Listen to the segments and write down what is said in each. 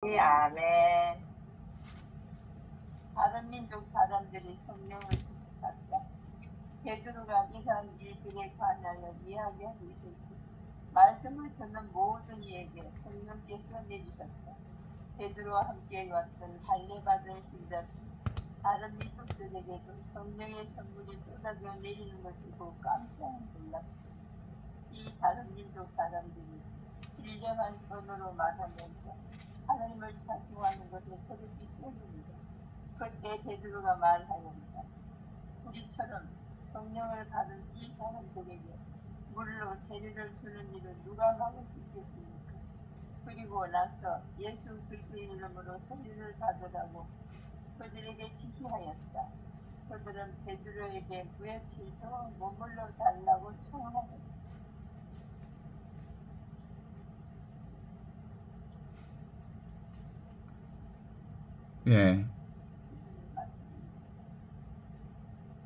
우리 아멘. 다른 민족 사람들이 성령을 받았다. 베드로가 이러한 일들에 관하여 이야기하고 있을 때 말씀을 듣는 모든 이에게 성령께서 내주셨다. 베드로와 함께 왔던 할례받은 신자 다른 민족들에게도 성령의 선물이 쏟아져 내리는 것을 보고 깜짝 놀랐다. 이 다른 민족 사람들이 일정한 언어로 말하면서 하나님을 찬송하는 것을 저렇게 때립니다. 그때 베드로가 말하였다. 우리처럼 성령을 받은 이 사람들에게 물로 세례를 주는 일을 누가 막을 수 있겠습니까? 그리고 나서 예수 그리스도의 이름으로 세례를 받으라고 그들에게 지시하였다. 그들은 베드로에게 며칠 더 머물러 달라고 청하였다. 예.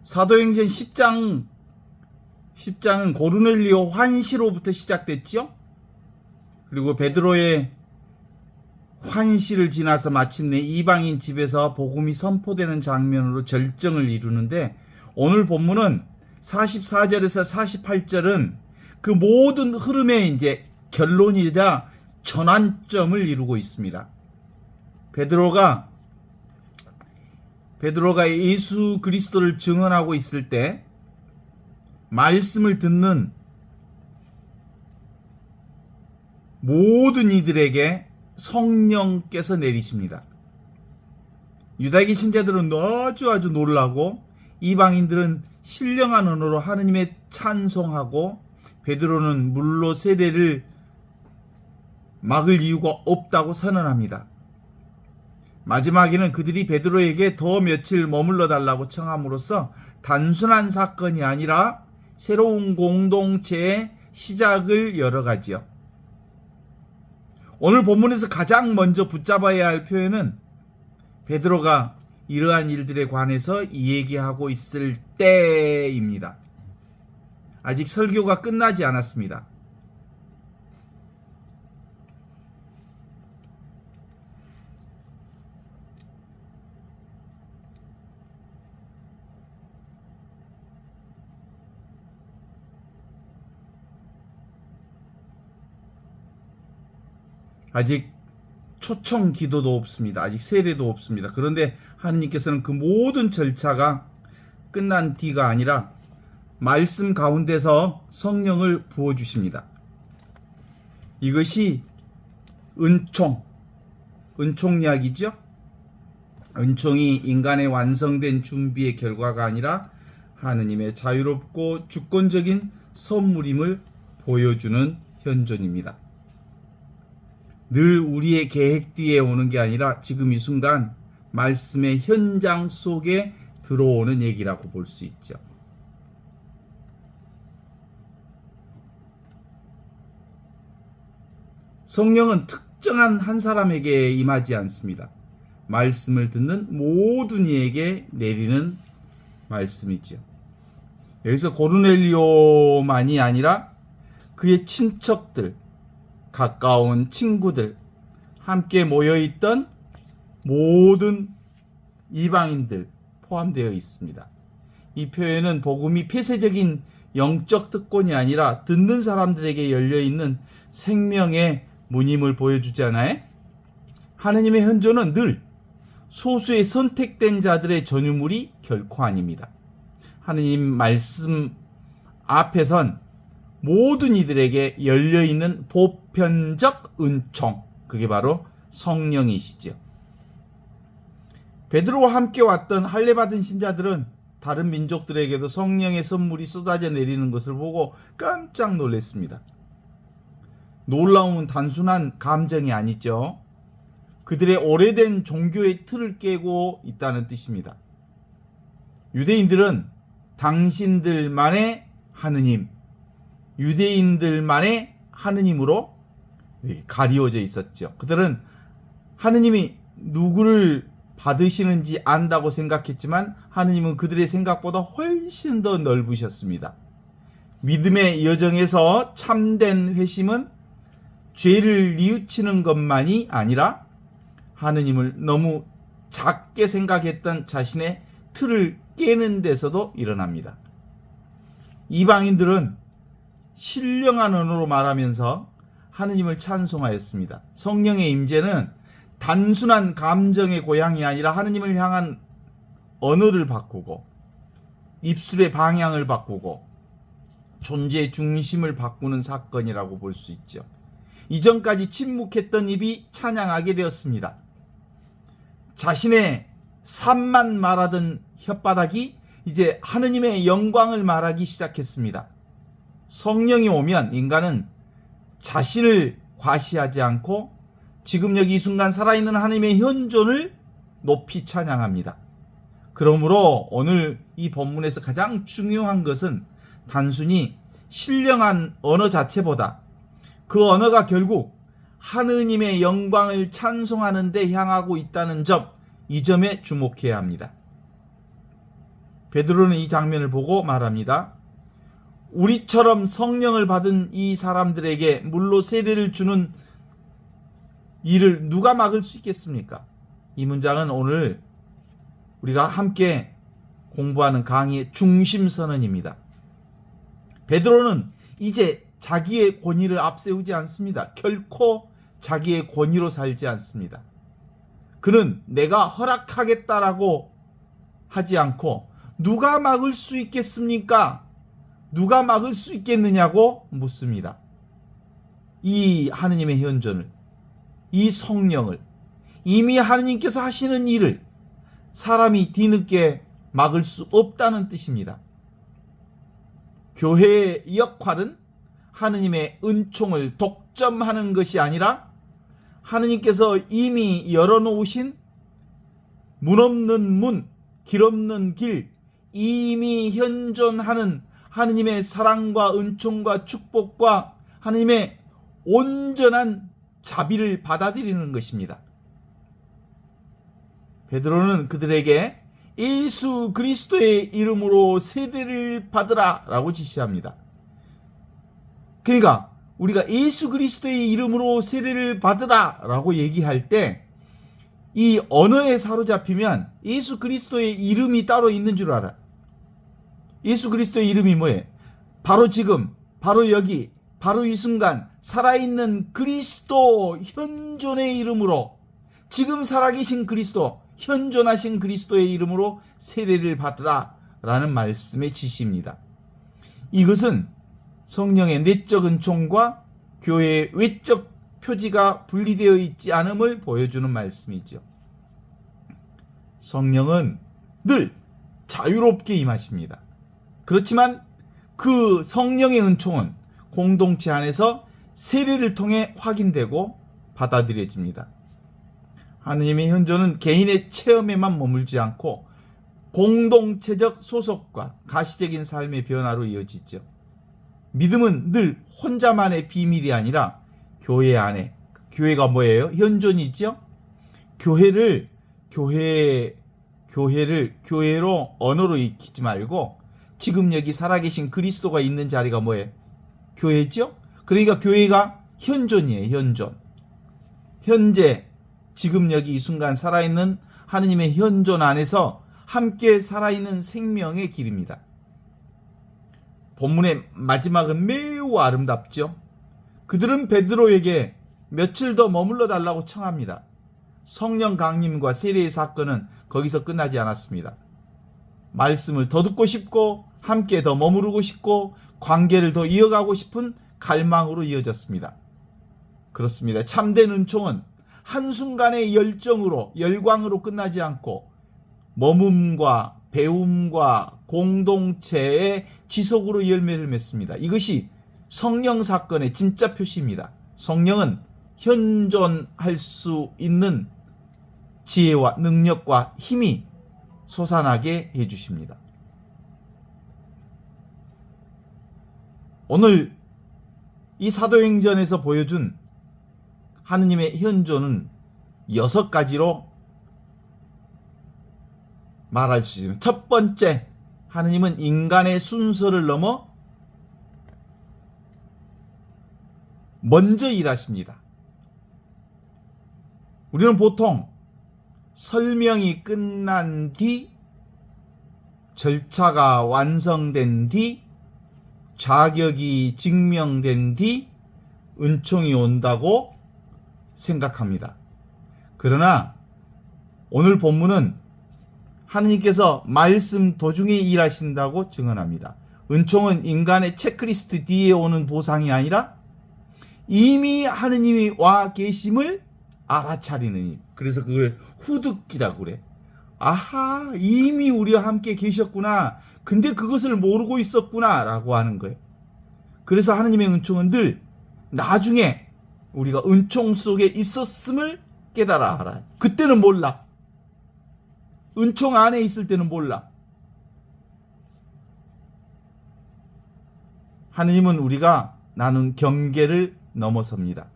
사도행전 10장은 고르넬리오 환시로부터 시작됐죠. 그리고 베드로의 환시를 지나서 마침내 이방인 집에서 복음이 선포되는 장면으로 절정을 이루는데, 오늘 본문은 44절에서 48절은 그 모든 흐름의 이제 결론이자 전환점을 이루고 있습니다. 베드로가 예수 그리스도를 증언하고 있을 때 말씀을 듣는 모든 이들에게 성령께서 내리십니다. 유다계 신자들은 아주 놀라고, 이방인들은 신령한 언어로 하느님의 찬송하고, 베드로는 물로 세례를 막을 이유가 없다고 선언합니다. 마지막에는 그들이 베드로에게 더 며칠 머물러 달라고 청함으로써 단순한 사건이 아니라 새로운 공동체의 시작을 열어가지요. 오늘 본문에서 가장 먼저 붙잡아야 할 표현은 베드로가 이러한 일들에 관해서 얘기하고 있을 때입니다. 아직 설교가 끝나지 않았습니다. 아직 초청 기도도 없습니다. 아직 세례도 없습니다. 그런데 하느님께서는 그 모든 절차가 끝난 뒤가 아니라 말씀 가운데서 성령을 부어주십니다. 이것이 은총약이죠. 은총이 인간의 완성된 준비의 결과가 아니라 하느님의 자유롭고 주권적인 선물임을 보여주는 현존입니다. 늘 우리의 계획 뒤에 오는 게 아니라 지금 이 순간 말씀의 현장 속에 들어오는 얘기라고 볼 수 있죠. 성령은 특정한 한 사람에게 임하지 않습니다. 말씀을 듣는 모든 이에게 내리는 말씀이죠. 여기서 고르넬리오만이 아니라 그의 친척들, 가까운 친구들, 함께 모여있던 모든 이방인들 포함되어 있습니다. 이 표현은 복음이 폐쇄적인 영적 특권이 아니라 듣는 사람들에게 열려있는 생명의 문임을 보여주잖아요. 하느님의 현존은 늘 소수의 선택된 자들의 전유물이 결코 아닙니다. 하느님 말씀 앞에선 모든 이들에게 열려있는 보편적 은총, 그게 바로 성령이시죠. 베드로와 함께 왔던 할례받은 신자들은 다른 민족들에게도 성령의 선물이 쏟아져 내리는 것을 보고 깜짝 놀랐습니다. 놀라움은 단순한 감정이 아니죠. 그들의 오래된 종교의 틀을 깨고 있다는 뜻입니다. 유대인들은 당신들만의 하느님, 유대인들만의 하느님으로 가리워져 있었죠. 그들은 하느님이 누구를 받으시는지 안다고 생각했지만 하느님은 그들의 생각보다 훨씬 더 넓으셨습니다. 믿음의 여정에서 참된 회심은 죄를 뉘우치는 것만이 아니라 하느님을 너무 작게 생각했던 자신의 틀을 깨는 데서도 일어납니다. 이방인들은 신령한 언어로 말하면서 하느님을 찬송하였습니다. 성령의 임재는 단순한 감정의 고향이 아니라 하느님을 향한 언어를 바꾸고 입술의 방향을 바꾸고 존재의 중심을 바꾸는 사건이라고 볼 수 있죠. 이전까지 침묵했던 입이 찬양하게 되었습니다. 자신의 삶만 말하던 혓바닥이 이제 하느님의 영광을 말하기 시작했습니다. 성령이 오면 인간은 자신을 과시하지 않고 지금 여기 이 순간 살아있는 하느님의 현존을 높이 찬양합니다. 그러므로 오늘 이 본문에서 가장 중요한 것은 단순히 신령한 언어 자체보다 그 언어가 결국 하느님의 영광을 찬송하는 데 향하고 있다는 점, 이 점에 주목해야 합니다. 베드로는 이 장면을 보고 말합니다. 우리처럼 성령을 받은 이 사람들에게 물로 세례를 주는 일을 누가 막을 수 있겠습니까? 이 문장은 오늘 우리가 함께 공부하는 강의의 중심 선언입니다. 베드로는 이제 자기의 권위를 앞세우지 않습니다. 결코 자기의 권위로 살지 않습니다. 그는 내가 허락하겠다라고 하지 않고 누가 막을 수 있겠습니까? 누가 막을 수 있겠느냐고 묻습니다. 이 하느님의 현존을, 이 성령을, 이미 하느님께서 하시는 일을 사람이 뒤늦게 막을 수 없다는 뜻입니다. 교회의 역할은 하느님의 은총을 독점하는 것이 아니라 하느님께서 이미 열어놓으신 문 없는 문, 길 없는 길, 이미 현존하는 하느님의 사랑과 은총과 축복과 하느님의 온전한 자비를 받아들이는 것입니다. 베드로는 그들에게 예수 그리스도의 이름으로 세례를 받으라 라고 지시합니다. 그러니까 우리가 예수 그리스도의 이름으로 세례를 받으라 라고 얘기할 때 이 언어에 사로잡히면 예수 그리스도의 이름이 따로 있는 줄 알아. 예수 그리스도의 이름이 뭐예요? 바로 지금, 바로 여기, 바로 이 순간 살아있는 그리스도 현존의 이름으로, 지금 살아계신 그리스도, 현존하신 그리스도의 이름으로 세례를 받으라 라는 말씀의 지시입니다. 이것은 성령의 내적 은총과 교회의 외적 표지가 분리되어 있지 않음을 보여주는 말씀이죠. 성령은 늘 자유롭게 임하십니다. 그렇지만 그 성령의 은총은 공동체 안에서 세례를 통해 확인되고 받아들여집니다. 하느님의 현존은 개인의 체험에만 머물지 않고 공동체적 소속과 가시적인 삶의 변화로 이어지죠. 믿음은 늘 혼자만의 비밀이 아니라 교회 안에, 교회가 뭐예요? 현존이죠. 교회로 언어로 익히지 말고 지금 여기 살아계신 그리스도가 있는 자리가 뭐예요? 교회죠. 그러니까 교회가 현존이에요. 현존. 현재 지금 여기 이 순간 살아있는 하느님의 현존 안에서 함께 살아있는 생명의 길입니다. 본문의 마지막은 매우 아름답죠. 그들은 베드로에게 며칠 더 머물러 달라고 청합니다. 성령 강림과 세례의 사건은 거기서 끝나지 않았습니다. 말씀을 더 듣고 싶고 함께 더 머무르고 싶고 관계를 더 이어가고 싶은 갈망으로 이어졌습니다. 그렇습니다. 참된 은총은 한순간의 열광으로 끝나지 않고 머뭅과 배움과 공동체의 지속으로 열매를 맺습니다. 이것이 성령 사건의 진짜 표시입니다. 성령은 현존할 수 있는 지혜와 능력과 힘이 솟아나게 해주십니다. 오늘 이 사도행전에서 보여준 하느님의 현존은 6가지로 말할 수 있습니다. 첫 번째, 하느님은 인간의 순서를 넘어 먼저 일하십니다. 우리는 보통 설명이 끝난 뒤, 절차가 완성된 뒤, 자격이 증명된 뒤 은총이 온다고 생각합니다. 그러나 오늘 본문은 하느님께서 말씀 도중에 일하신다고 증언합니다. 은총은 인간의 체크리스트 뒤에 오는 보상이 아니라 이미 하느님이 와 계심을 알아차리는 일. 그래서 그걸 후득기라고 그래. 아하, 이미 우리와 함께 계셨구나. 근데 그것을 모르고 있었구나 라고 하는 거예요. 그래서 하느님의 은총은 늘 나중에 우리가 은총 속에 있었음을 깨달아 알아요. 그때는 몰라. 은총 안에 있을 때는 몰라. 하느님은 우리가 나눈 경계를 넘어섭니다.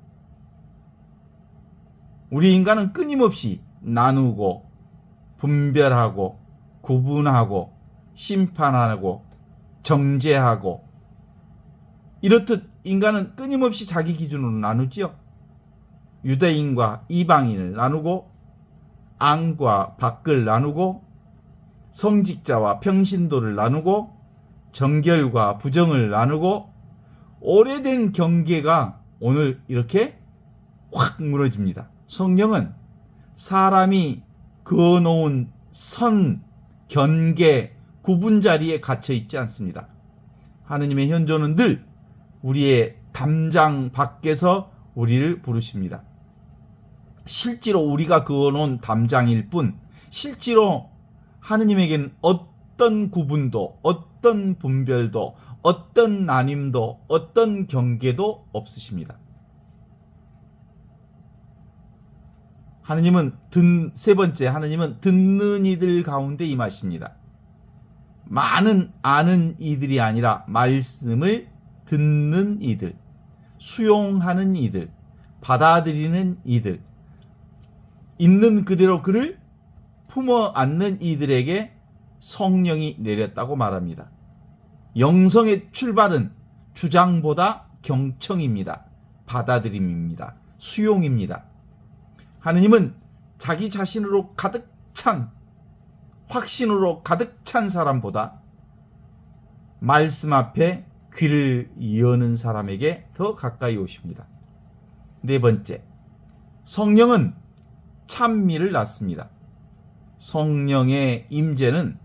우리 인간은 끊임없이 나누고 분별하고 구분하고 심판하고 정죄하고 이렇듯 인간은 끊임없이 자기 기준으로 나누지요. 유대인과 이방인을 나누고 안과 밖을 나누고 성직자와 평신도를 나누고 정결과 부정을 나누고 오래된 경계가 오늘 이렇게 확 무너집니다. 성령은 사람이 그어놓은 선, 경계, 구분 자리에 갇혀 있지 않습니다. 하느님의 현존은 늘 우리의 담장 밖에서 우리를 부르십니다. 실제로 우리가 그어놓은 담장일 뿐 실제로 하느님에게는 어떤 구분도 어떤 분별도 어떤 나뉨도 어떤 경계도 없으십니다. 세 번째, 하느님은 듣는 이들 가운데 임하십니다. 많은 아는 이들이 아니라 말씀을 듣는 이들, 수용하는 이들, 받아들이는 이들, 있는 그대로 그를 품어 안는 이들에게 성령이 내렸다고 말합니다. 영성의 출발은 주장보다 경청입니다. 받아들임입니다. 수용입니다. 하느님은 자기 자신으로 가득 찬, 확신으로 가득 찬 사람보다 말씀 앞에 귀를 여는 사람에게 더 가까이 오십니다. 네 번째, 성령은 찬미를 낳습니다. 성령의 임재는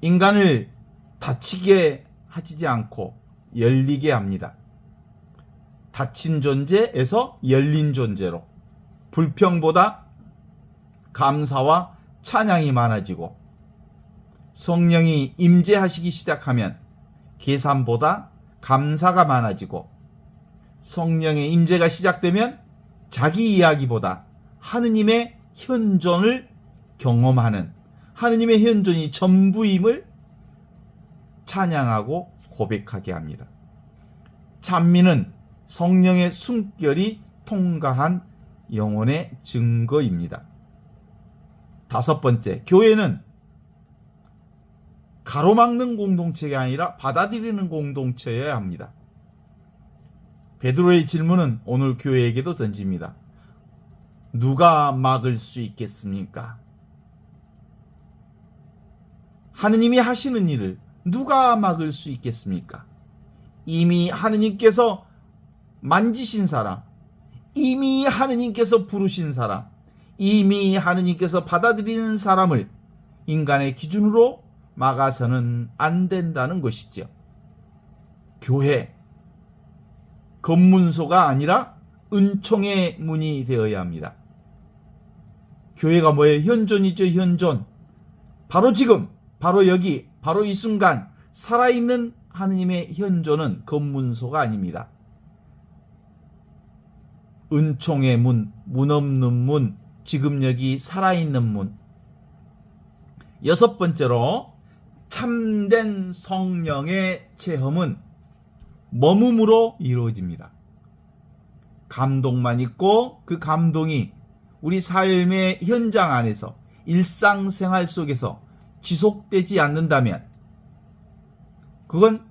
인간을 닫히게 하지 않고 열리게 합니다. 닫힌 존재에서 열린 존재로 불평보다 감사와 찬양이 많아지고 성령이 임재하시기 시작하면 계산보다 감사가 많아지고 성령의 임재가 시작되면 자기 이야기보다 하느님의 현존을 경험하는 하느님의 현존이 전부임을 찬양하고 고백하게 합니다. 찬미는 성령의 숨결이 통과한 영혼의 증거입니다. 다섯 번째, 교회는 가로막는 공동체가 아니라 받아들이는 공동체여야 합니다. 베드로의 질문은 오늘 교회에게도 던집니다. 누가 막을 수 있겠습니까? 하느님이 하시는 일을 누가 막을 수 있겠습니까? 이미 하느님께서 만지신 사람, 이미 하느님께서 부르신 사람, 이미 하느님께서 받아들이는 사람을 인간의 기준으로 막아서는 안 된다는 것이죠. 교회, 검문소가 아니라 은총의 문이 되어야 합니다. 교회가 뭐예요? 현존이죠, 현존. 바로 지금, 바로 여기, 바로 이 순간 살아있는 하느님의 현존은 검문소가 아닙니다. 은총의 문, 문 없는 문, 지금 여기 살아있는 문. 여섯 번째로 참된 성령의 체험은 머금으로 이루어집니다. 감동만 있고 그 감동이 우리 삶의 현장 안에서 일상생활 속에서 지속되지 않는다면 그건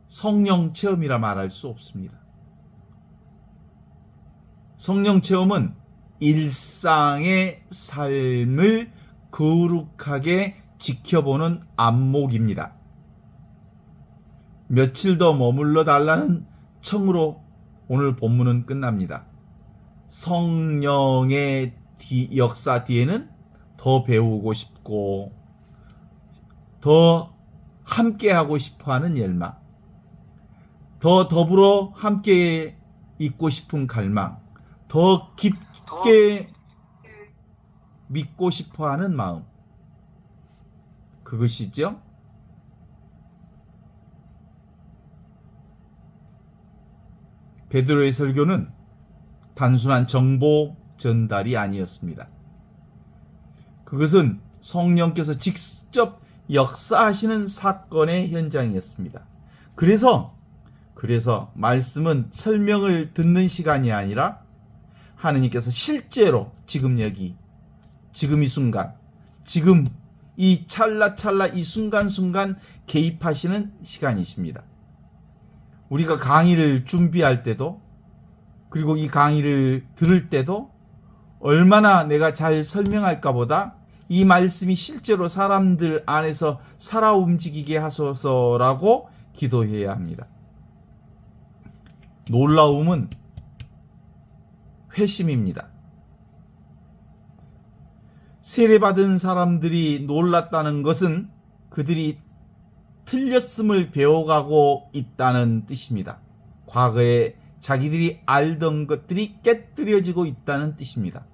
성령 체험이라 말할 수 없습니다. 성령 체험은 일상의 삶을 거룩하게 지켜보는 안목입니다. 며칠 더 머물러 달라는 청으로 오늘 본문은 끝납니다. 성령의 역사 뒤에는 더 배우고 싶고 더 함께하고 싶어하는 열망, 더 더불어 함께 있고 싶은 갈망, 더 깊게 믿고 싶어하는 마음, 그것이죠. 베드로의 설교는 단순한 정보 전달이 아니었습니다. 그것은 성령께서 직접 역사하시는 사건의 현장이었습니다. 그래서 말씀은 설명을 듣는 시간이 아니라 하느님께서 실제로 지금 여기, 지금 이 순간, 지금 이 찰나찰나 이 순간순간 개입하시는 시간이십니다. 우리가 강의를 준비할 때도, 그리고 이 강의를 들을 때도 얼마나 내가 잘 설명할까 보다 이 말씀이 실제로 사람들 안에서 살아 움직이게 하소서라고 기도해야 합니다. 놀라움은 회심입니다. 세례받은 사람들이 놀랐다는 것은 그들이 틀렸음을 배워가고 있다는 뜻입니다. 과거에 자기들이 알던 것들이 깨뜨려지고 있다는 뜻입니다.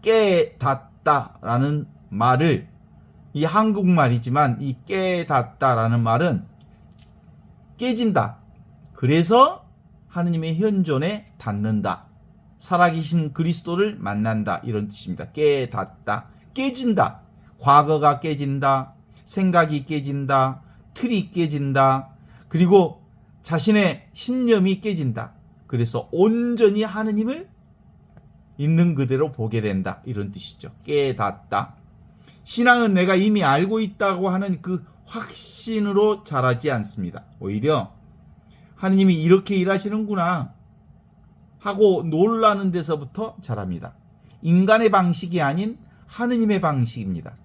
깨닫다라는 말을, 이 한국말이지만 이 깨닫다라는 말은 깨진다. 그래서 하느님의 현존에 닿는다. 살아계신 그리스도를 만난다. 이런 뜻입니다. 깨닫다. 깨진다. 과거가 깨진다. 생각이 깨진다. 틀이 깨진다. 그리고 자신의 신념이 깨진다. 그래서 온전히 하느님을 있는 그대로 보게 된다. 이런 뜻이죠. 깨닫다. 신앙은 내가 이미 알고 있다고 하는 그 확신으로 자라지 않습니다. 오히려 하느님이 이렇게 일하시는구나 하고 놀라는 데서부터 자랍니다. 인간의 방식이 아닌 하느님의 방식입니다.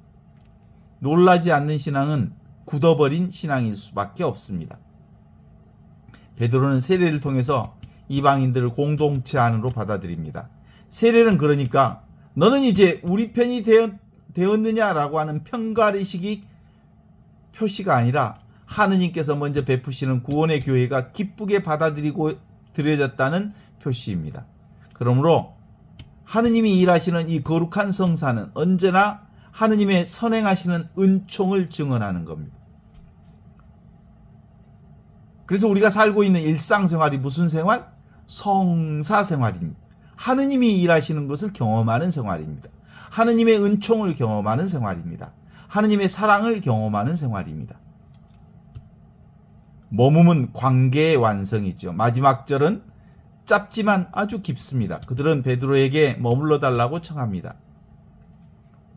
놀라지 않는 신앙은 굳어버린 신앙일 수밖에 없습니다. 베드로는 세례를 통해서 이방인들을 공동체 안으로 받아들입니다. 세례는 그러니까 너는 이제 우리 편이 되었느냐라고 하는 평가의식이 표시가 아니라 하느님께서 먼저 베푸시는 구원의 교회가 기쁘게 받아들이고 드려졌다는 표시입니다. 그러므로 하느님이 일하시는 이 거룩한 성사는 언제나 하느님의 선행하시는 은총을 증언하는 겁니다. 그래서 우리가 살고 있는 일상생활이 무슨 생활? 성사생활입니다. 하느님이 일하시는 것을 경험하는 생활입니다. 하느님의 은총을 경험하는 생활입니다. 하느님의 사랑을 경험하는 생활입니다. 머금은 관계의 완성이죠. 마지막 절은 짧지만 아주 깊습니다. 그들은 베드로에게 머물러 달라고 청합니다.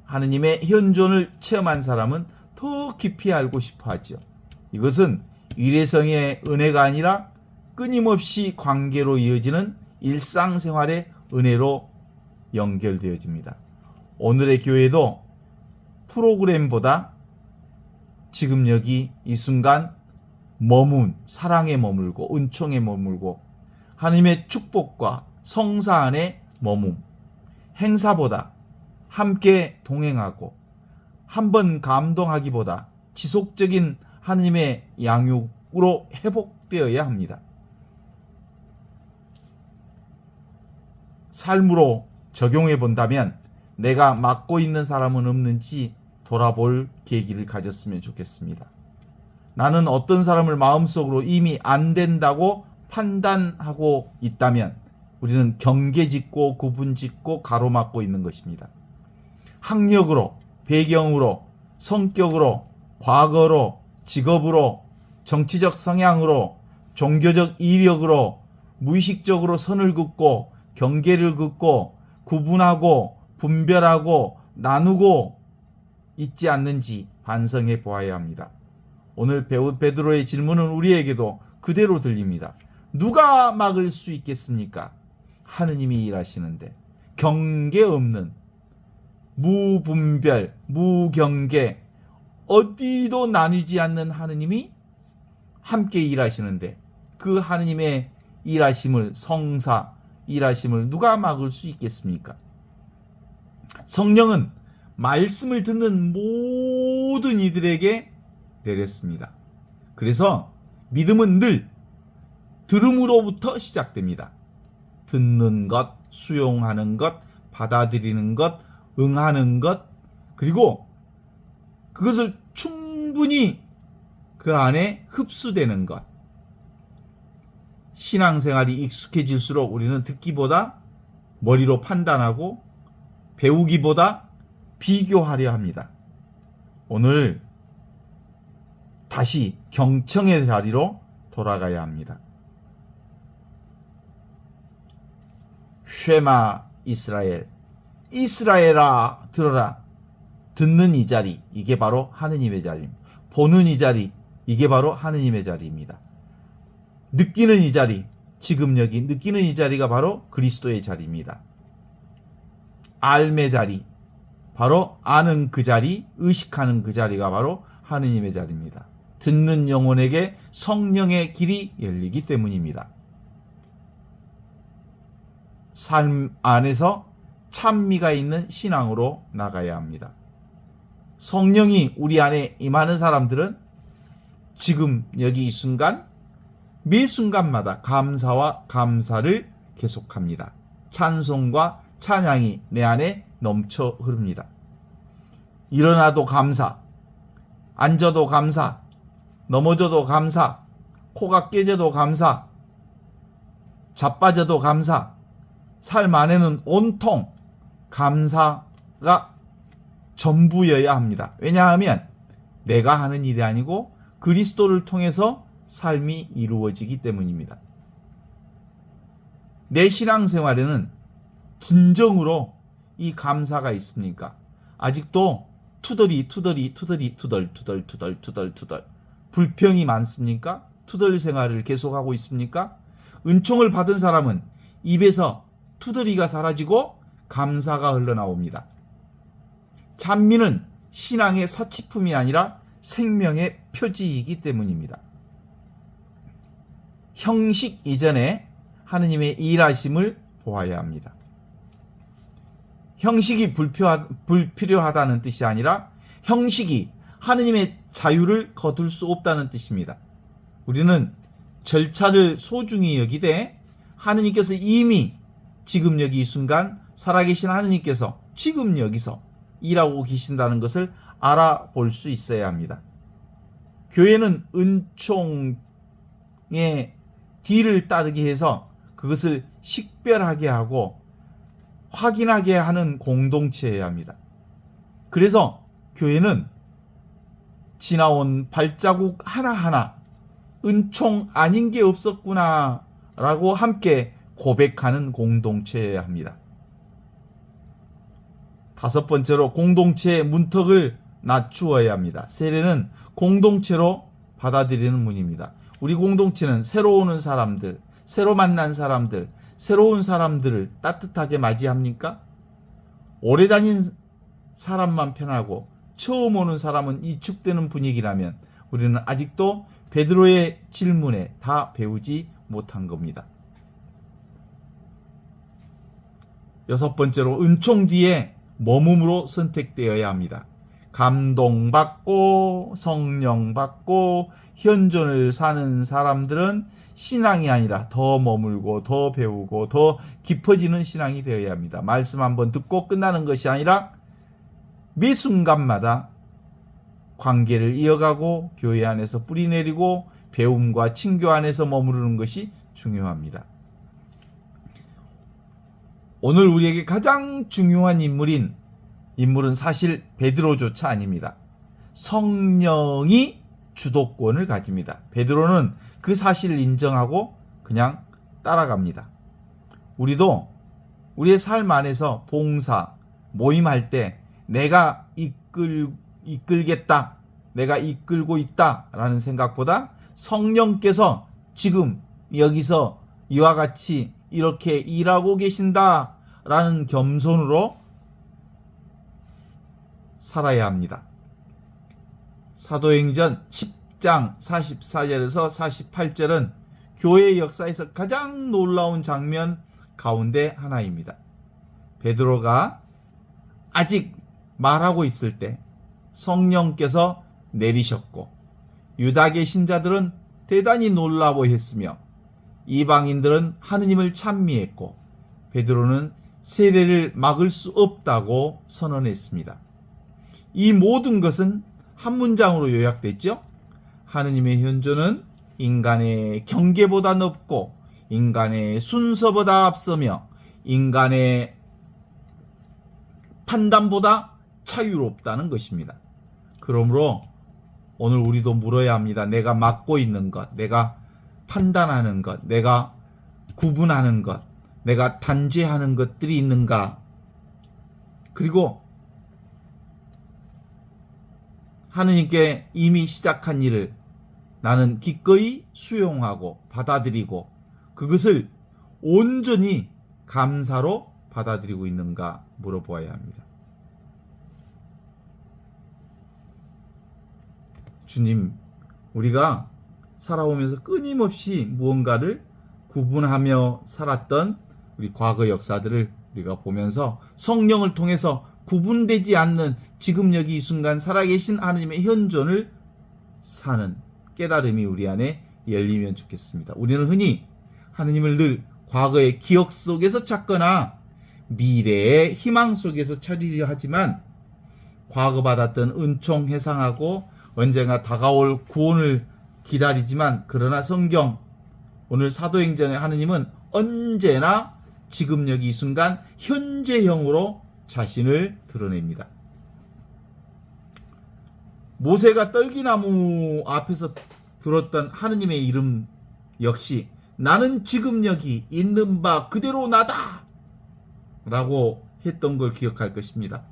하느님의 현존을 체험한 사람은 더 깊이 알고 싶어 하죠. 이것은 일회성의 은혜가 아니라 끊임없이 관계로 이어지는 일상생활의 은혜로 연결되어집니다. 오늘의 교회도 프로그램보다 지금 여기 이 순간 사랑에 머물고 은총에 머물고 하나님의 축복과 성사 안에 행사보다 함께 동행하고 한번 감동하기보다 지속적인 하나님의 양육으로 회복되어야 합니다. 삶으로 적용해 본다면 내가 맡고 있는 사람은 없는지 돌아볼 계기를 가졌으면 좋겠습니다. 나는 어떤 사람을 마음속으로 이미 안 된다고 판단하고 있다면 우리는 경계짓고 구분짓고 가로막고 있는 것입니다. 학력으로, 배경으로, 성격으로, 과거로, 직업으로, 정치적 성향으로, 종교적 이력으로 무의식적으로 선을 긋고 경계를 긋고 구분하고 분별하고 나누고 있지 않는지 반성해 보아야 합니다. 오늘 베드로의 질문은 우리에게도 그대로 들립니다. 누가 막을 수 있겠습니까? 하느님이 일하시는데 경계 없는, 무분별, 무경계, 어디도 나뉘지 않는 하느님이 함께 일하시는데 그 하느님의 일하심을, 성사 일하심을 누가 막을 수 있겠습니까? 성령은 말씀을 듣는 모든 이들에게 내렸습니다. 그래서 믿음은 늘 들음으로부터 시작됩니다. 듣는 것, 수용하는 것, 받아들이는 것, 응하는 것, 그리고 그것을 충분히 그 안에 흡수되는 것. 신앙생활이 익숙해질수록 우리는 듣기보다 머리로 판단하고 배우기보다 비교하려 합니다. 오늘 다시 경청의 자리로 돌아가야 합니다. 쉐마 이스라엘, 이스라엘아 들어라. 듣는 이 자리, 이게 바로 하느님의 자리입니다. 보는 이 자리, 이게 바로 하느님의 자리입니다. 느끼는 이 자리, 지금 여기 느끼는 이 자리가 바로 그리스도의 자리입니다. 알의 자리, 바로 아는 그 자리, 의식하는 그 자리가 바로 하느님의 자리입니다. 듣는 영혼에게 성령의 길이 열리기 때문입니다. 삶 안에서 찬미가 있는 신앙으로 나가야 합니다. 성령이 우리 안에 임하는 사람들은 지금 여기 이 순간 매 순간마다 감사와 감사를 계속합니다. 찬송과 찬양이 내 안에 넘쳐 흐릅니다. 일어나도 감사, 앉아도 감사, 넘어져도 감사, 코가 깨져도 감사, 자빠져도 감사, 삶 안에는 온통 감사가 전부여야 합니다. 왜냐하면 내가 하는 일이 아니고 그리스도를 통해서 삶이 이루어지기 때문입니다. 내 신앙생활에는 진정으로 이 감사가 있습니까? 아직도 투덜 불평이 많습니까? 투덜 생활을 계속하고 있습니까? 은총을 받은 사람은 입에서 투덜이가 사라지고 감사가 흘러나옵니다. 찬미는 신앙의 사치품이 아니라 생명의 표지이기 때문입니다. 형식 이전에 하느님의 일하심을 보아야 합니다. 형식이 불필요하다는 뜻이 아니라 형식이 하느님의 자유를 거둘 수 없다는 뜻입니다. 우리는 절차를 소중히 여기되 하느님께서 이미 지금 여기 이 순간 살아계신 하느님께서 지금 여기서 일하고 계신다는 것을 알아볼 수 있어야 합니다. 교회는 은총의 뒤를 따르게 해서 그것을 식별하게 하고 확인하게 하는 공동체여야 합니다. 그래서 교회는 지나온 발자국 하나하나 은총 아닌 게 없었구나 라고 함께 고백하는 공동체여야 합니다. 다섯 번째로 공동체의 문턱을 낮추어야 합니다. 세례는 공동체로 받아들이는 문입니다. 우리 공동체는 새로 오는 사람들, 새로 만난 사람들, 새로운 사람들을 따뜻하게 맞이합니까? 오래 다닌 사람만 편하고 처음 오는 사람은 이축되는 분위기라면 우리는 아직도 베드로의 질문에 다 배우지 못한 겁니다. 여섯 번째로 은총 뒤에 머금으로 선택되어야 합니다. 감동받고 성령받고 현존을 사는 사람들은 신앙이 아니라 더 머물고 더 배우고 더 깊어지는 신앙이 되어야 합니다. 말씀 한번 듣고 끝나는 것이 아니라 매 순간마다 관계를 이어가고 교회 안에서 뿌리내리고 배움과 친교 안에서 머무르는 것이 중요합니다. 오늘 우리에게 가장 중요한 인물은 사실 베드로조차 아닙니다. 성령이 주도권을 가집니다. 베드로는 그 사실을 인정하고 그냥 따라갑니다. 우리도 우리의 삶 안에서 봉사, 모임할 때 내가 이끌겠다, 내가 이끌고 있다라는 생각보다 성령께서 지금 여기서 이와 같이 이렇게 일하고 계신다 라는 겸손으로 살아야 합니다. 사도행전 10장 44절에서 48절은 교회 역사에서 가장 놀라운 장면 가운데 하나입니다. 베드로가 아직 말하고 있을 때 성령께서 내리셨고 유다계 신자들은 대단히 놀라워 했으며 이방인들은 하느님을 찬미했고 베드로는 세례를 막을 수 없다고 선언했습니다. 이 모든 것은 한 문장으로 요약됐죠. 하느님의 현존은 인간의 경계보다 높고 인간의 순서보다 앞서며 인간의 판단보다 자유롭다는 것입니다. 그러므로 오늘 우리도 물어야 합니다. 내가 맡고 있는 것, 내가 판단하는 것, 내가 구분하는 것, 내가 단죄하는 것들이 있는가? 그리고 하느님께 이미 시작한 일을 나는 기꺼이 수용하고 받아들이고 그것을 온전히 감사로 받아들이고 있는가 물어보아야 합니다. 주님, 우리가 살아오면서 끊임없이 무언가를 구분하며 살았던 우리 과거 역사들을 우리가 보면서 성령을 통해서 구분되지 않는 지금 여기 이 순간 살아계신 하느님의 현존을 사는 깨달음이 우리 안에 열리면 좋겠습니다. 우리는 흔히 하느님을 늘 과거의 기억 속에서 찾거나 미래의 희망 속에서 찾으려 하지만 과거 받았던 은총 회상하고 언젠가 다가올 구원을 기다리지만 그러나 성경 오늘 사도행전의 하느님은 언제나 지금 여기 이 순간 현재형으로 자신을 드러냅니다. 모세가 떨기나무 앞에서 들었던 하느님의 이름 역시 나는 지금 여기 있는 바 그대로 나다 라고 했던 걸 기억할 것입니다.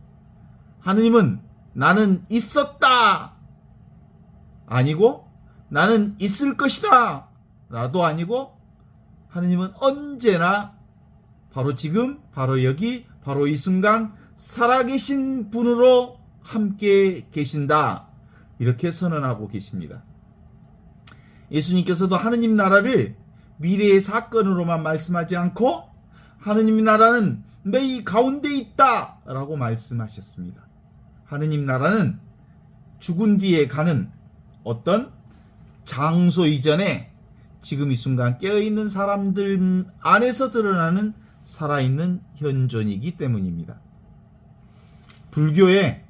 하느님은 나는 있었다 아니고 나는 있을 것이다 라도 아니고 하느님은 언제나 바로 지금 바로 여기 바로 이 순간 살아계신 분으로 함께 계신다 이렇게 선언하고 계십니다. 예수님께서도 하느님 나라를 미래의 사건으로만 말씀하지 않고 하느님 나라는 너희 가운데 있다 라고 말씀하셨습니다. 하느님 나라는 죽은 뒤에 가는 어떤 장소 이전에 지금 이 순간 깨어있는 사람들 안에서 드러나는 살아있는 현존이기 때문입니다. 불교의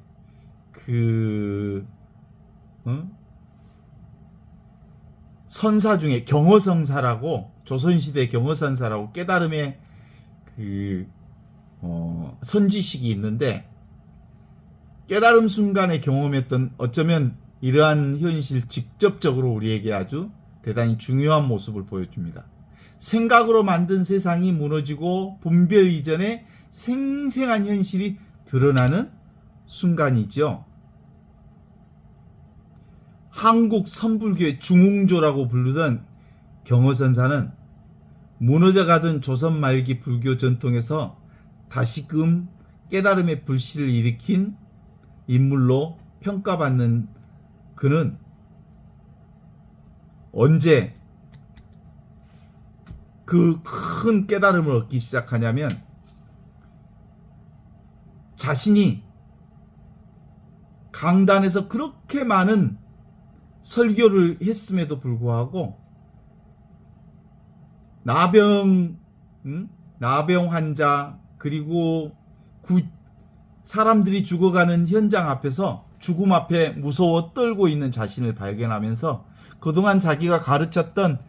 선사 중에 경허성사라고 조선시대 경허선사라고 깨달음의 선지식이 있는데 깨달음 순간에 경험했던 어쩌면 이러한 현실 직접적으로 우리에게 아주 대단히 중요한 모습을 보여줍니다. 생각으로 만든 세상이 무너지고 분별 이전에 생생한 현실이 드러나는 순간이죠. 한국 선불교의 중흥조라고 부르던 경허선사는 무너져가던 조선 말기 불교 전통에서 다시금 깨달음의 불씨를 일으킨 인물로 평가받는 그는 언제 그 큰 깨달음을 얻기 시작하냐면 자신이 강단에서 그렇게 많은 설교를 했음에도 불구하고 나병 환자 그리고 사람들이 죽어가는 현장 앞에서 죽음 앞에 무서워 떨고 있는 자신을 발견하면서 그동안 자기가 가르쳤던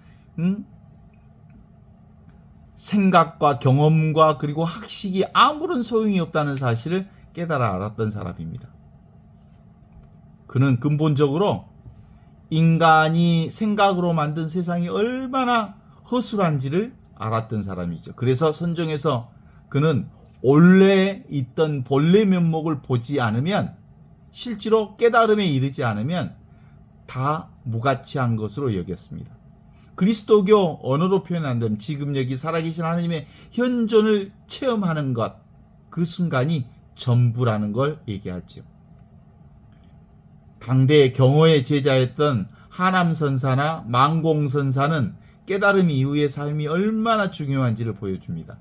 생각과 경험과 그리고 학식이 아무런 소용이 없다는 사실을 깨달아 알았던 사람입니다. 그는 근본적으로 인간이 생각으로 만든 세상이 얼마나 허술한지를 알았던 사람이죠. 그래서 선종에서 그는 원래 있던 본래 면목을 보지 않으면 실제로 깨달음에 이르지 않으면 다 무가치한 것으로 여겼습니다. 그리스도교 언어로 표현한다면 지금 여기 살아계신 하나님의 현존을 체험하는 것, 그 순간이 전부라는 걸 얘기하죠. 당대 경허의 제자였던 하남선사나 망공선사는 깨달음 이후의 삶이 얼마나 중요한지를 보여줍니다.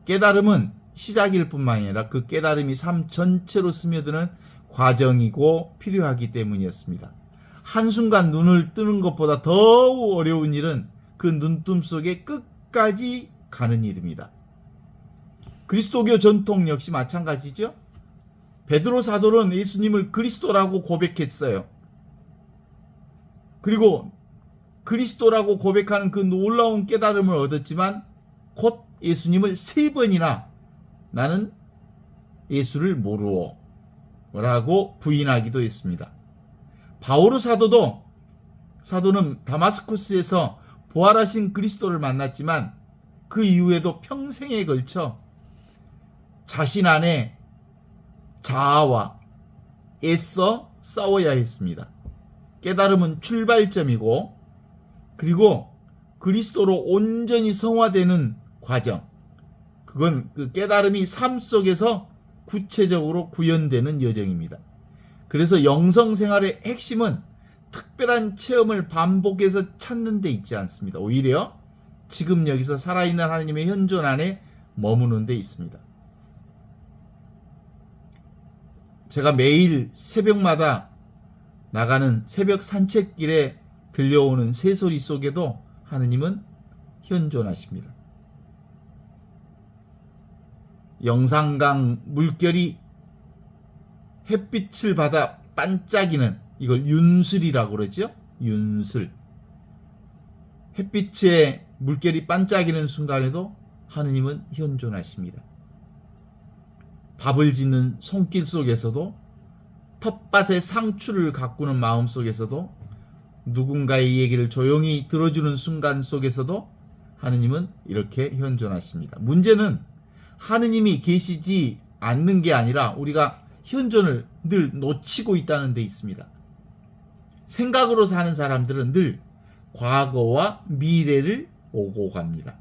깨달음은 시작일 뿐만 아니라 그 깨달음이 삶 전체로 스며드는 과정이고 필요하기 때문이었습니다. 한순간 눈을 뜨는 것보다 더욱 어려운 일은 그 눈뜸 속에 끝까지 가는 일입니다. 그리스도교 전통 역시 마찬가지죠. 베드로 사도는 예수님을 그리스도라고 고백했어요. 그리고 그리스도라고 고백하는 그 놀라운 깨달음을 얻었지만 곧 예수님을 3번이나 나는 예수를 모르오 라고 부인하기도 했습니다. 바오로 사도는 다마스쿠스에서 부활하신 그리스도를 만났지만 그 이후에도 평생에 걸쳐 자신 안에 자아와 애써 싸워야 했습니다. 깨달음은 출발점이고 그리고 그리스도로 온전히 성화되는 과정, 그건 그 깨달음이 삶 속에서 구체적으로 구현되는 여정입니다. 그래서 영성생활의 핵심은 특별한 체험을 반복해서 찾는 데 있지 않습니다. 오히려 지금 여기서 살아있는 하나님의 현존 안에 머무는 데 있습니다. 제가 매일 새벽마다 나가는 새벽 산책길에 들려오는 새소리 속에도 하느님은 현존하십니다. 영산강 물결이 햇빛을 받아 반짝이는, 이걸 윤슬이라고 그러죠. 윤슬. 햇빛에 물결이 반짝이는 순간에도 하느님은 현존하십니다. 밥을 짓는 손길 속에서도, 텃밭의 상추를 가꾸는 마음 속에서도, 누군가의 얘기를 조용히 들어주는 순간 속에서도 하느님은 이렇게 현존하십니다. 문제는 하느님이 계시지 않는 게 아니라 우리가 현존을 늘 놓치고 있다는 데 있습니다. 생각으로 사는 사람들은 늘 과거와 미래를 오고 갑니다.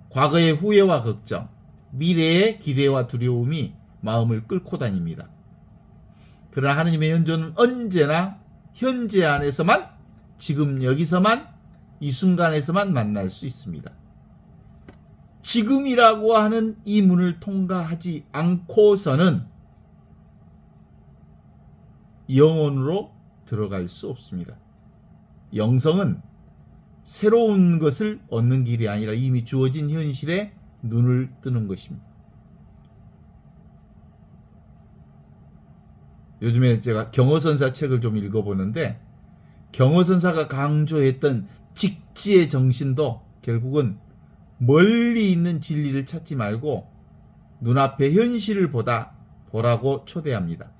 과거의 후회와 걱정, 미래의 기대와 두려움이 마음을 끌고 다닙니다. 그러나 하느님의 현존은 언제나 현재 안에서만, 지금 여기서만, 이 순간에서만 만날 수 있습니다. 지금이라고 하는 이 문을 통과하지 않고서는 영혼으로 들어갈 수 없습니다. 영성은 새로운 것을 얻는 길이 아니라 이미 주어진 현실에 눈을 뜨는 것입니다. 요즘에 제가 경허선사 책을 좀 읽어보는데, 경허선사가 강조했던 직지의 정신도 결국은 멀리 있는 진리를 찾지 말고 눈앞의 현실을 보라고 초대합니다.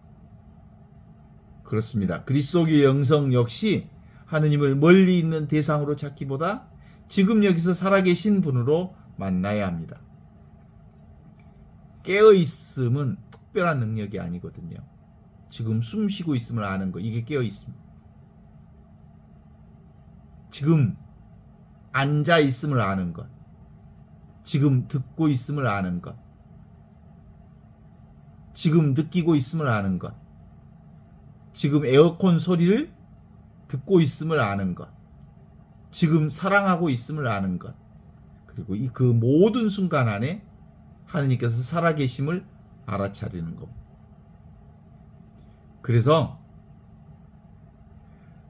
그렇습니다. 그리스도의 영성 역시 하느님을 멀리 있는 대상으로 찾기보다 지금 여기서 살아계신 분으로 만나야 합니다. 깨어있음은 특별한 능력이 아니거든요. 지금 숨 쉬고 있음을 아는 것, 이게 깨어있습니다. 지금 앉아 있음을 아는 것, 지금 듣고 있음을 아는 것, 지금 느끼고 있음을 아는 것, 지금 에어컨 소리를 듣고 있음을 아는 것, 지금 사랑하고 있음을 아는 것, 그리고 그 모든 순간 안에 하느님께서 살아계심을 알아차리는 것. 그래서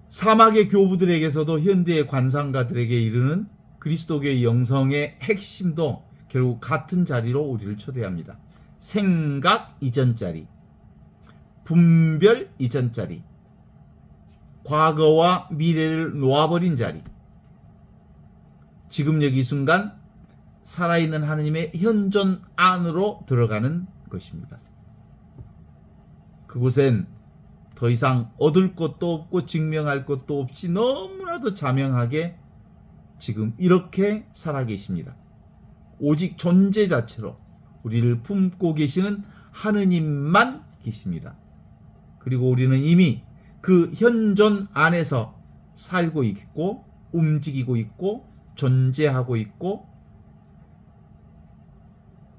사막의 교부들에게서도 현대의 관상가들에게 이르는 그리스도교의 영성의 핵심도 결국 같은 자리로 우리를 초대합니다. 생각 이전 자리, 분별 이전 자리, 과거와 미래를 놓아버린 자리, 지금 여기 이 순간 살아있는 하느님의 현존 안으로 들어가는 것입니다. 그곳엔 더 이상 얻을 것도 없고 증명할 것도 없이 너무나도 자명하게 지금 이렇게 살아계십니다. 오직 존재 자체로 우리를 품고 계시는 하느님만 계십니다. 그리고 우리는 이미 그 현존 안에서 살고 있고 움직이고 있고 존재하고 있고,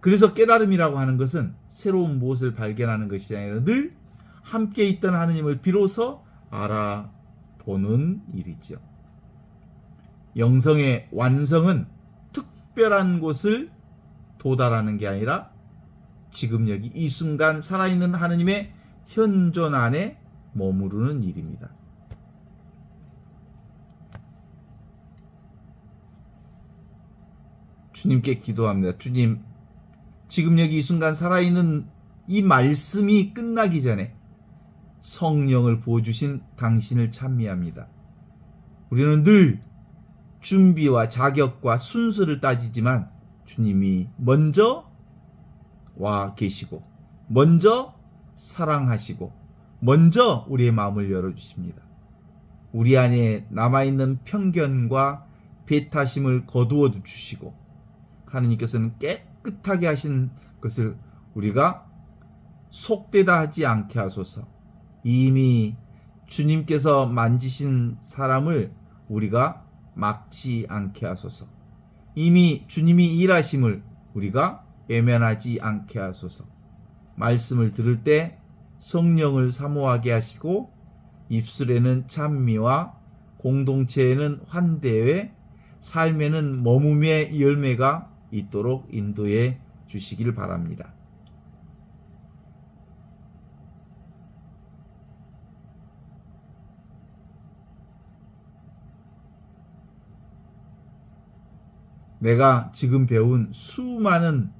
그래서 깨달음이라고 하는 것은 새로운 무엇을 발견하는 것이 아니라 늘 함께 있던 하느님을 비로소 알아보는 일이죠. 영성의 완성은 특별한 곳을 도달하는 게 아니라 지금 여기 이 순간 살아있는 하느님의 현존 안에 머무르는 일입니다. 주님께 기도합니다. 주님, 지금 여기 이 순간 살아있는 이 말씀이 끝나기 전에 성령을 부어주신 당신을 찬미합니다. 우리는 늘 준비와 자격과 순서를 따지지만 주님이 먼저 와 계시고 먼저 사랑하시고 먼저 우리의 마음을 열어주십니다. 우리 안에 남아있는 편견과 배타심을 거두어 주시고 하느님께서는 깨끗하게 하신 것을 우리가 속되다 하지 않게 하소서. 이미 주님께서 만지신 사람을 우리가 막지 않게 하소서. 이미 주님이 일하심을 우리가 외면하지 않게 하소서. 말씀을 들을 때 성령을 사모하게 하시고 입술에는 찬미와 공동체에는 환대의 삶에는 머뭅의 열매가 있도록 인도해 주시길 바랍니다. 내가 지금 배운 수많은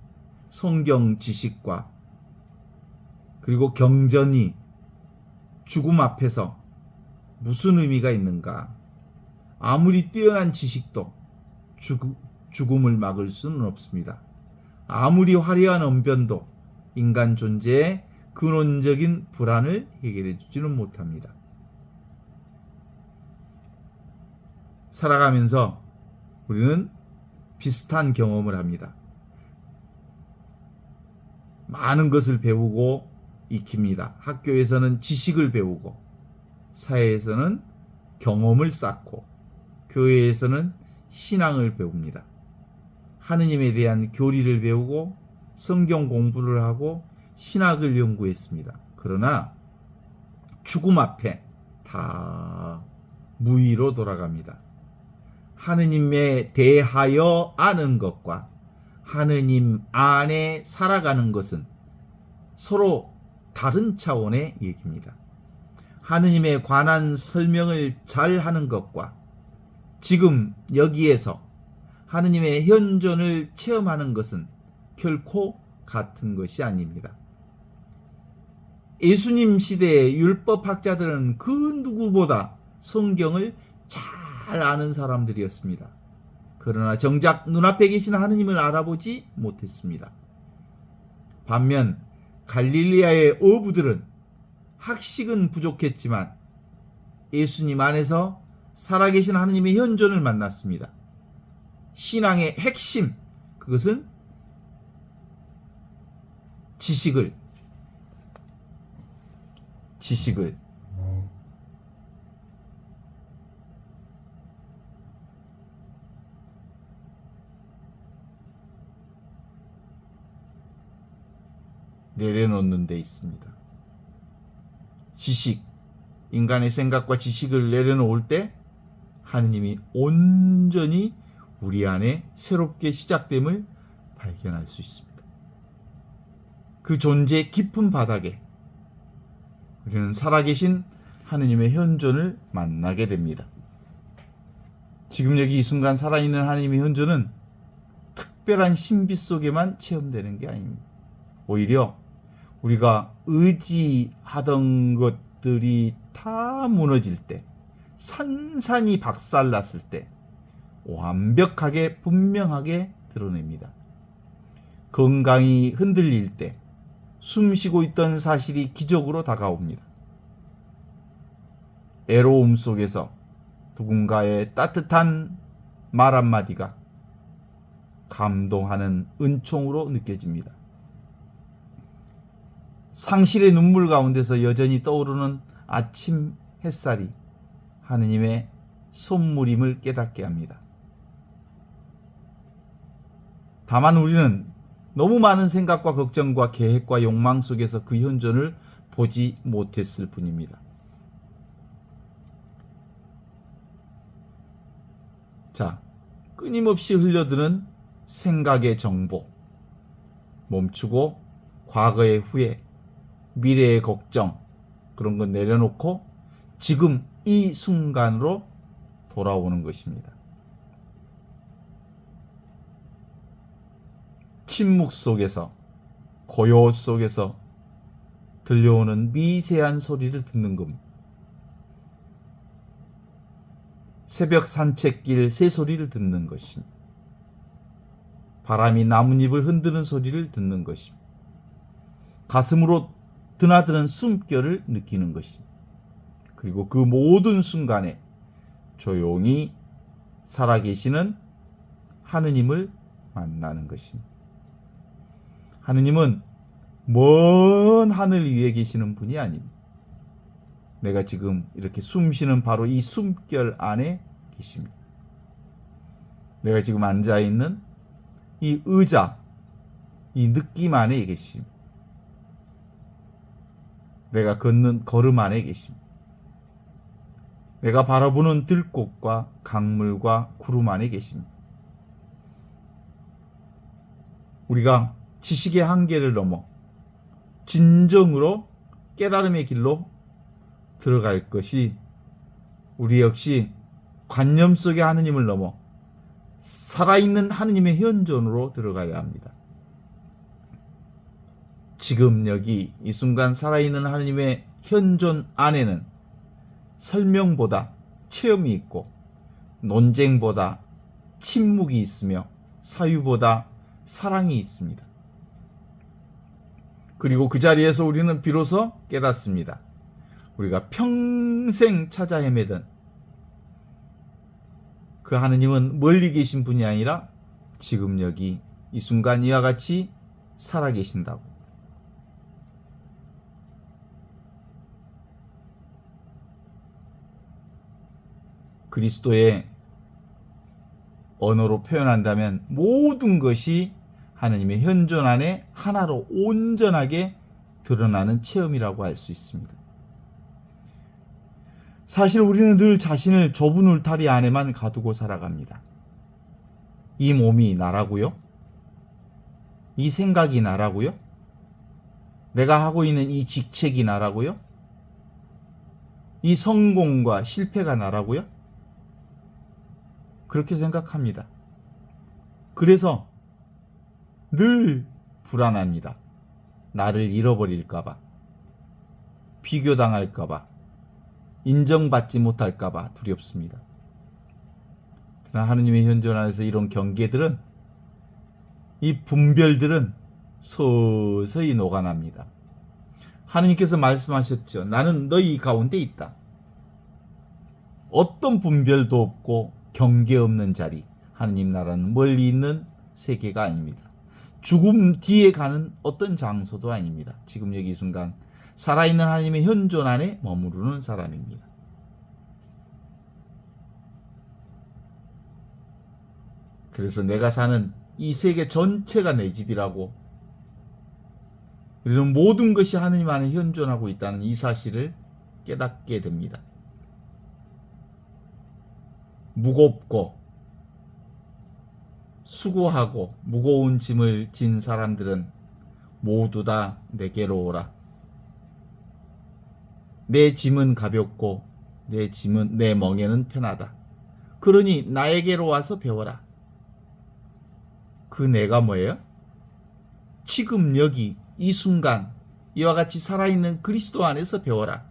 성경 지식과 그리고 경전이 죽음 앞에서 무슨 의미가 있는가? 아무리 뛰어난 지식도 죽음을 막을 수는 없습니다. 아무리 화려한 언변도 인간 존재의 근원적인 불안을 해결해 주지는 못합니다. 살아가면서 우리는 비슷한 경험을 합니다. 많은 것을 배우고 익힙니다. 학교에서는 지식을 배우고, 사회에서는 경험을 쌓고, 교회에서는 신앙을 배웁니다. 하느님에 대한 교리를 배우고 성경 공부를 하고 신학을 연구했습니다. 그러나 죽음 앞에 다 무의로 돌아갑니다. 하느님에 대하여 아는 것과 하느님 안에 살아가는 것은 서로 다른 차원의 얘기입니다. 하느님에 관한 설명을 잘 하는 것과 지금 여기에서 하느님의 현존을 체험하는 것은 결코 같은 것이 아닙니다. 예수님 시대의 율법학자들은 그 누구보다 성경을 잘 아는 사람들이었습니다. 그러나 정작 눈앞에 계신 하느님을 알아보지 못했습니다. 반면 갈릴리아의 어부들은 학식은 부족했지만 예수님 안에서 살아계신 하느님의 현존을 만났습니다. 신앙의 핵심, 그것은 지식을 내려놓는 데 있습니다. 지식, 인간의 생각과 지식을 내려놓을 때 하느님이 온전히 우리 안에 새롭게 시작됨을 발견할 수 있습니다. 그 존재의 깊은 바닥에 우리는 살아계신 하느님의 현존을 만나게 됩니다. 지금 여기 이 순간 살아있는 하느님의 현존은 특별한 신비 속에만 체험되는 게 아닙니다. 오히려 우리가 의지하던 것들이 다 무너질 때, 산산이 박살났을 때 완벽하게 분명하게 드러냅니다. 건강이 흔들릴 때 숨쉬고 있던 사실이 기적으로 다가옵니다. 애로움 속에서 누군가의 따뜻한 말 한마디가 감동하는 은총으로 느껴집니다. 상실의 눈물 가운데서 여전히 떠오르는 아침 햇살이 하느님의 선물임을 깨닫게 합니다. 다만 우리는 너무 많은 생각과 걱정과 계획과 욕망 속에서 그 현존을 보지 못했을 뿐입니다. 자, 끊임없이 흘려드는 생각의 정보, 멈추고 과거의 후회, 미래의 걱정, 그런 건 내려놓고 지금 이 순간으로 돌아오는 것입니다. 침묵 속에서, 고요 속에서 들려오는 미세한 소리를 듣는 겁니다. 새벽 산책길 새소리를 듣는 것입니다. 바람이 나뭇잎을 흔드는 소리를 듣는 것입니다. 가슴으로 드나드는 숨결을 느끼는 것입니다. 그리고 그 모든 순간에 조용히 살아계시는 하느님을 만나는 것입니다. 하느님은 먼 하늘 위에 계시는 분이 아닙니다. 내가 지금 이렇게 숨 쉬는 바로 이 숨결 안에 계십니다. 내가 지금 앉아있는 이 의자, 이 느낌 안에 계십니다. 내가 걷는 걸음 안에 계십니다. 내가 바라보는 들꽃과 강물과 구름 안에 계십니다. 우리가 지식의 한계를 넘어 진정으로 깨달음의 길로 들어갈 것이 우리 역시 관념 속의 하느님을 넘어 살아있는 하느님의 현존으로 들어가야 합니다. 지금 여기 이 순간 살아있는 하느님의 현존 안에는 설명보다 체험이 있고 논쟁보다 침묵이 있으며 사유보다 사랑이 있습니다. 그리고 그 자리에서 우리는 비로소 깨닫습니다. 우리가 평생 찾아 헤매던 그 하느님은 멀리 계신 분이 아니라 지금 여기 이 순간 이와 같이 살아계신다고. 그리스도의 언어로 표현한다면 모든 것이 하느님의 현존 안에 하나로 온전하게 드러나는 체험이라고 할 수 있습니다. 사실 우리는 늘 자신을 좁은 울타리 안에만 가두고 살아갑니다. 이 몸이 나라고요? 이 생각이 나라고요? 내가 하고 있는 이 직책이 나라고요? 이 성공과 실패가 나라고요? 그렇게 생각합니다. 그래서 늘 불안합니다. 나를 잃어버릴까봐, 비교당할까봐, 인정받지 못할까봐 두렵습니다. 그러나 하느님의 현존 안에서 이런 경계들은, 이 분별들은 서서히 녹아납니다. 하느님께서 말씀하셨죠. 나는 너희 가운데 있다. 어떤 분별도 없고 경계 없는 자리, 하느님 나라는 멀리 있는 세계가 아닙니다. 죽음 뒤에 가는 어떤 장소도 아닙니다. 지금 여기 이 순간 살아있는 하나님의 현존 안에 머무르는 사람입니다. 그래서 내가 사는 이 세계 전체가 내 집이라고, 우리는 모든 것이 하느님 안에 현존하고 있다는 이 사실을 깨닫게 됩니다. 무겁고 수고하고 무거운 짐을 진 사람들은 모두 다 내게로 오라. 내 짐은 가볍고 내 멍에는 편하다. 그러니 나에게로 와서 배워라. 그 내가 뭐예요? 지금 여기 이 순간 이와 같이 살아있는 그리스도 안에서 배워라.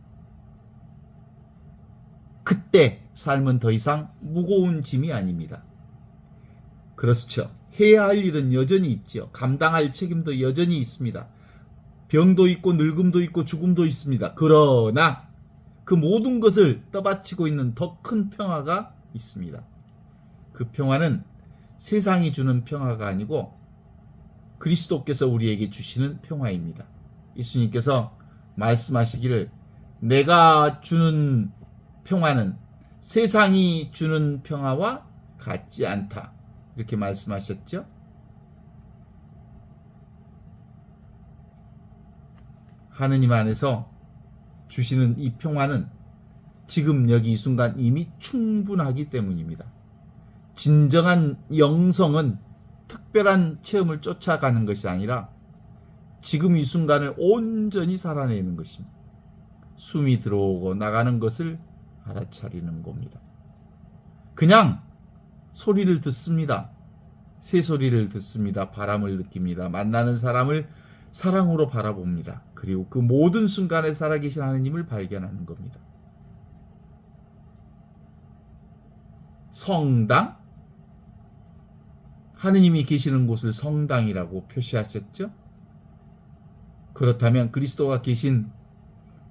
그때 삶은 더 이상 무거운 짐이 아닙니다. 그렇죠. 해야 할 일은 여전히 있죠. 감당할 책임도 여전히 있습니다. 병도 있고 늙음도 있고 죽음도 있습니다. 그러나 그 모든 것을 떠받치고 있는 더 큰 평화가 있습니다. 그 평화는 세상이 주는 평화가 아니고 그리스도께서 우리에게 주시는 평화입니다. 예수님께서 말씀하시기를 내가 주는 평화는 세상이 주는 평화와 같지 않다. 이렇게 말씀하셨죠? 하느님 안에서 주시는 이 평화는 지금 여기 이 순간 이미 충분하기 때문입니다. 진정한 영성은 특별한 체험을 쫓아가는 것이 아니라 지금 이 순간을 온전히 살아내는 것입니다. 숨이 들어오고 나가는 것을 알아차리는 겁니다. 그냥 소리를 듣습니다. 새소리를 듣습니다. 바람을 느낍니다. 만나는 사람을 사랑으로 바라봅니다. 그리고 그 모든 순간에 살아계신 하느님을 발견하는 겁니다. 성당? 하느님이 계시는 곳을 성당이라고 표시하셨죠? 그렇다면 그리스도가 계신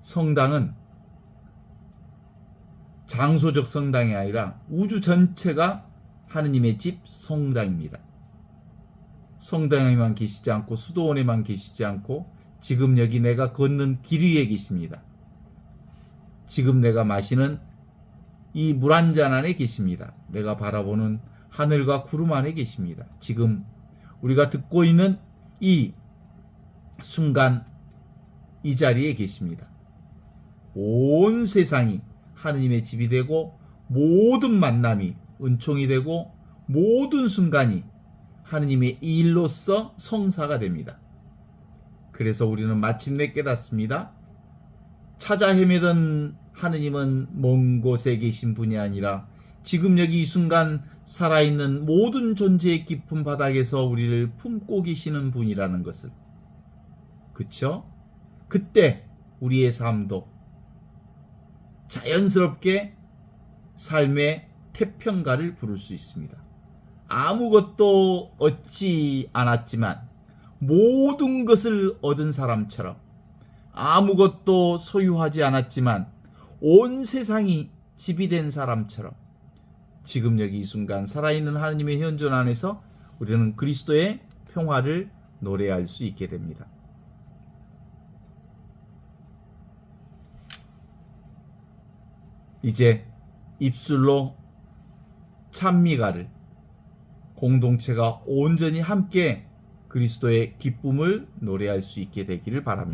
성당은 장소적 성당이 아니라 우주 전체가 하느님의 집 성당입니다. 성당에만 계시지 않고 수도원에만 계시지 않고 지금 여기 내가 걷는 길 위에 계십니다. 지금 내가 마시는 이 물 한 잔 안에 계십니다. 내가 바라보는 하늘과 구름 안에 계십니다. 지금 우리가 듣고 있는 이 순간 이 자리에 계십니다. 온 세상이 하느님의 집이 되고 모든 만남이 은총이 되고 모든 순간이 하느님의 일로서 성사가 됩니다. 그래서 우리는 마침내 깨닫습니다. 찾아 헤매던 하느님은 먼 곳에 계신 분이 아니라 지금 여기 이 순간 살아있는 모든 존재의 깊은 바닥에서 우리를 품고 계시는 분이라는 것을. 그쵸? 그때 우리의 삶도 자연스럽게 삶의 태평가를 부를 수 있습니다. 아무것도 얻지 않았지만 모든 것을 얻은 사람처럼, 아무것도 소유하지 않았지만 온 세상이 집이 된 사람처럼 지금 여기 이 순간 살아있는 하나님의 현존 안에서 우리는 그리스도의 평화를 노래할 수 있게 됩니다. 이제 입술로 찬미가를 공동체가 온전히 함께 그리스도의 기쁨을 노래할 수 있게 되기를 바랍니다.